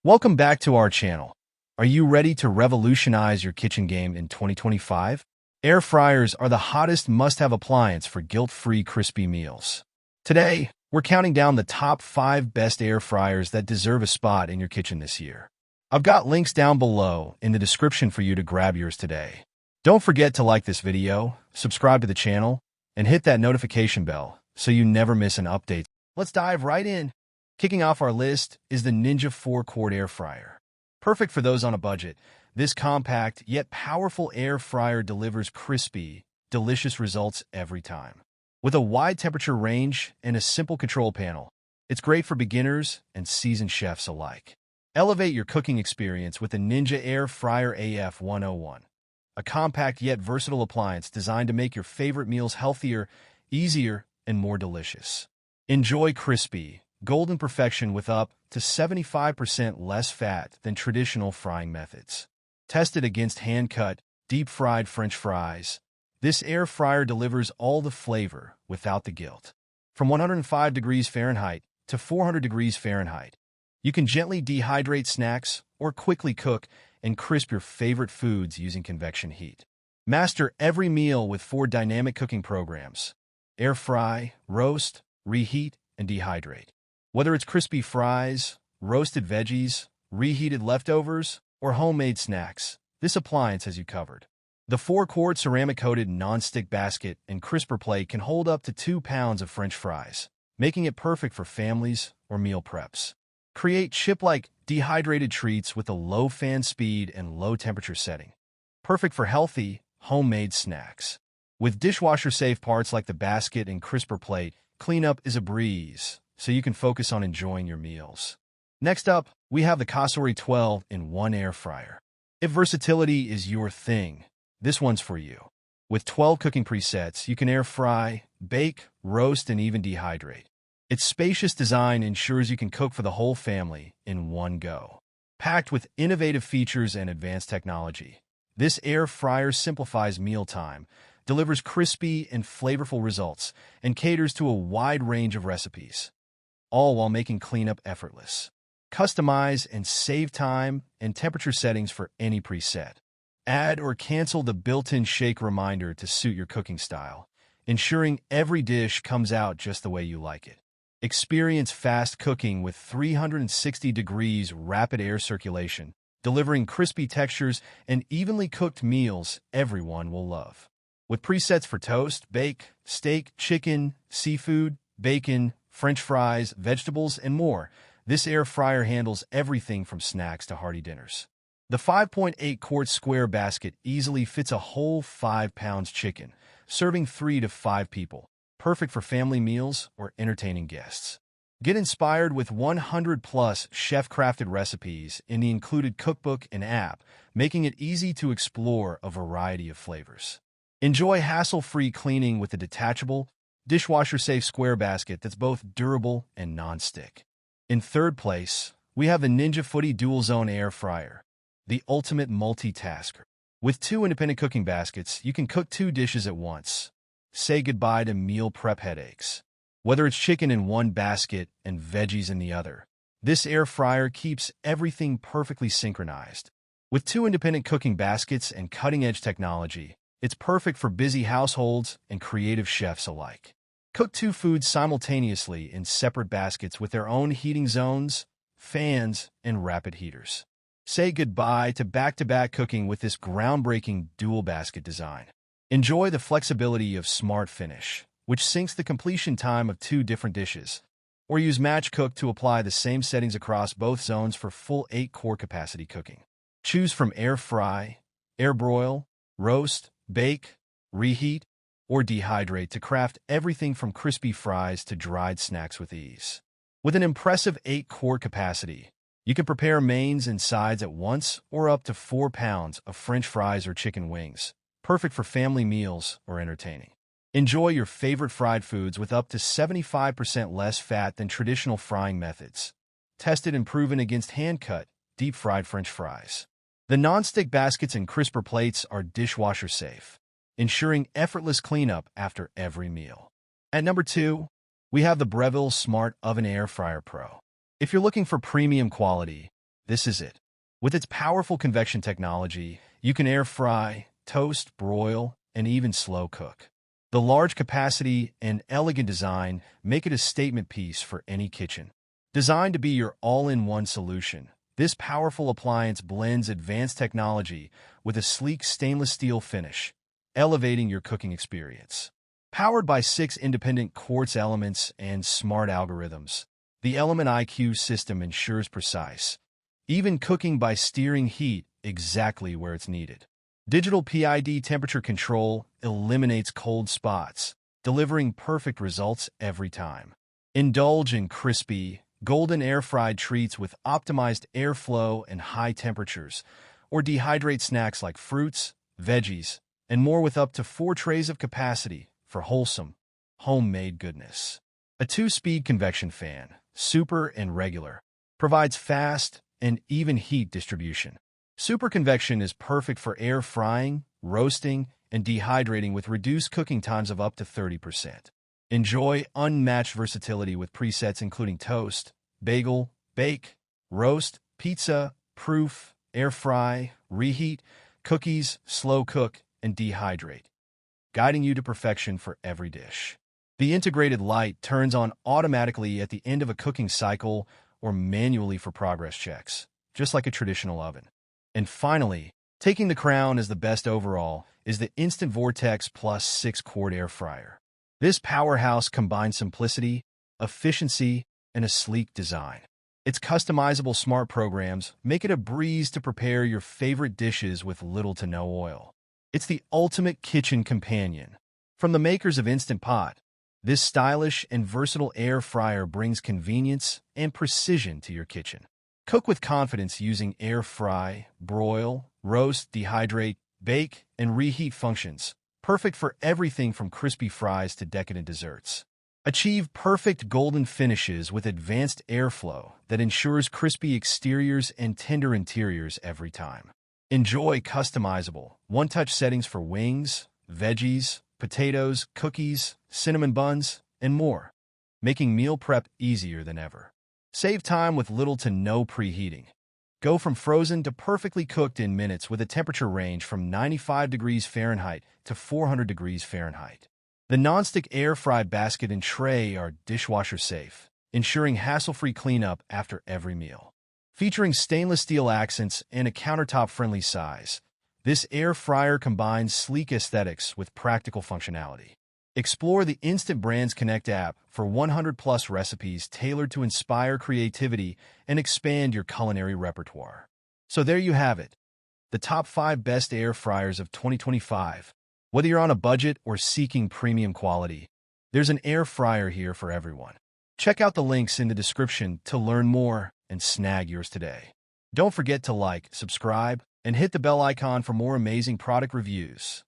Welcome back to our channel. Are you ready to revolutionize your kitchen game in 2025? Air fryers are the hottest must-have appliance for guilt-free crispy meals. Today, we're counting down the top 5 best air fryers that deserve a spot in your kitchen this year. I've got links down below in the description for you to grab yours today. Don't forget to like this video, subscribe to the channel, and hit that notification bell so you never miss an update. Let's dive right in. Kicking off our list is the Ninja 4-quart air fryer. Perfect for those on a budget, this compact yet powerful air fryer delivers crispy, delicious results every time. With a wide temperature range and a simple control panel, it's great for beginners and seasoned chefs alike. Elevate your cooking experience with the Ninja Air Fryer AF101, a compact yet versatile appliance designed to make your favorite meals healthier, easier, and more delicious. Enjoy crispy, golden perfection with up to 75% less fat than traditional frying methods. Tested against hand-cut, deep-fried French fries, this air fryer delivers all the flavor without the guilt. From 105 degrees Fahrenheit to 400 degrees Fahrenheit, you can gently dehydrate snacks or quickly cook and crisp your favorite foods using convection heat. Master every meal with 4 dynamic cooking programs: air fry, roast, reheat, and dehydrate. Whether it's crispy fries, roasted veggies, reheated leftovers, or homemade snacks, this appliance has you covered. The 4-quart ceramic-coated non-stick basket and crisper plate can hold up to 2 pounds of French fries, making it perfect for families or meal preps. Create chip-like dehydrated treats with a low fan speed and low temperature setting. Perfect for healthy, homemade snacks. With dishwasher-safe parts like the basket and crisper plate, cleanup is a breeze, so you can focus on enjoying your meals. Next up, we have the Cosori 12-in-1 air fryer. If versatility is your thing, this one's for you. With 12 cooking presets, you can air fry, bake, roast, and even dehydrate. Its spacious design ensures you can cook for the whole family in one go. Packed with innovative features and advanced technology, this air fryer simplifies mealtime, delivers crispy and flavorful results, and caters to a wide range of recipes, all while making cleanup effortless. Customize and save time and temperature settings for any preset. Add or cancel the built-in shake reminder to suit your cooking style, ensuring every dish comes out just the way you like it. Experience fast cooking with 360 degrees rapid air circulation, delivering crispy textures and evenly cooked meals everyone will love. With presets for toast, bake, steak, chicken, seafood, bacon, French fries, vegetables, and more, this air fryer handles everything from snacks to hearty dinners. The 5.8-quart square basket easily fits a whole 5 pounds chicken, serving 3 to 5 people, perfect for family meals or entertaining guests. Get inspired with 100-plus chef-crafted recipes in the included cookbook and app, making it easy to explore a variety of flavors. Enjoy hassle-free cleaning with the detachable, dishwasher-safe square basket that's both durable and non-stick. In third place, we have the Ninja Foodi DualZone air fryer, the ultimate multitasker. With 2 independent cooking baskets, you can cook 2 dishes at once. Say goodbye to meal prep headaches. Whether it's chicken in one basket and veggies in the other, this air fryer keeps everything perfectly synchronized. With 2 independent cooking baskets and cutting-edge technology, it's perfect for busy households and creative chefs alike. Cook 2 foods simultaneously in separate baskets with their own heating zones, fans, and rapid heaters. Say goodbye to back-to-back cooking with this groundbreaking dual basket design. Enjoy the flexibility of Smart Finish, which syncs the completion time of 2 different dishes, or use Match Cook to apply the same settings across both zones for full 8-quart capacity cooking. Choose from air fry, air broil, roast, bake, reheat, or dehydrate to craft everything from crispy fries to dried snacks with ease. With an impressive 8-quart capacity, you can prepare mains and sides at once or up to 4 pounds of French fries or chicken wings, perfect for family meals or entertaining. Enjoy your favorite fried foods with up to 75% less fat than traditional frying methods. Tested and proven against hand-cut, deep-fried French fries. The non-stick baskets and crisper plates are dishwasher safe, ensuring effortless cleanup after every meal. At number 2, we have the Breville Smart Oven Air Fryer Pro. If you're looking for premium quality, This is it. With its powerful convection technology, you can air fry, toast, broil, and even slow cook. The large capacity and elegant design make it a statement piece for any kitchen. Designed to be your all-in-one solution, this powerful appliance blends advanced technology with a sleek stainless steel finish, elevating your cooking experience. Powered by 6 independent quartz elements and smart algorithms, the Element IQ system ensures precise, even cooking by steering heat exactly where it's needed. Digital PID temperature control eliminates cold spots, delivering perfect results every time. Indulge in crispy, golden air-fried treats with optimized airflow and high temperatures, or dehydrate snacks like fruits, veggies, and more with up to 4 trays of capacity for wholesome, homemade goodness. A 2-speed convection fan, super and regular, provides fast and even heat distribution. Super convection is perfect for air frying, roasting, and dehydrating with reduced cooking times of up to 30%. Enjoy unmatched versatility with presets including toast, bagel, bake, roast, pizza, proof, air fry, reheat, cookies, slow cook, and dehydrate, guiding you to perfection for every dish. The integrated light turns on automatically at the end of a cooking cycle or manually for progress checks, just like a traditional oven. And finally, taking the crown as the best overall is the Instant Vortex Plus 6-quart air fryer. This powerhouse combines simplicity, efficiency, and a sleek design. Its customizable smart programs make it a breeze to prepare your favorite dishes with little to no oil. It's the ultimate kitchen companion. From the makers of Instant Pot, this stylish and versatile air fryer brings convenience and precision to your kitchen. Cook with confidence using air fry, broil, roast, dehydrate, bake, and reheat functions, perfect for everything from crispy fries to decadent desserts. Achieve perfect golden finishes with advanced airflow that ensures crispy exteriors and tender interiors every time. Enjoy customizable, one-touch settings for wings, veggies, potatoes, cookies, cinnamon buns, and more, making meal prep easier than ever. Save time with little to no preheating. Go from frozen to perfectly cooked in minutes with a temperature range from 95 degrees Fahrenheit to 400 degrees Fahrenheit. The nonstick air fry basket and tray are dishwasher safe, ensuring hassle-free cleanup after every meal. Featuring stainless steel accents and a countertop-friendly size, this air fryer combines sleek aesthetics with practical functionality. Explore the Instant Brands Connect app for 100-plus recipes tailored to inspire creativity and expand your culinary repertoire. So there you have it, the top 5 best air fryers of 2025. Whether you're on a budget or seeking premium quality, there's an air fryer here for everyone. Check out the links in the description to learn more and snag yours today. Don't forget to like, subscribe, and hit the bell icon for more amazing product reviews.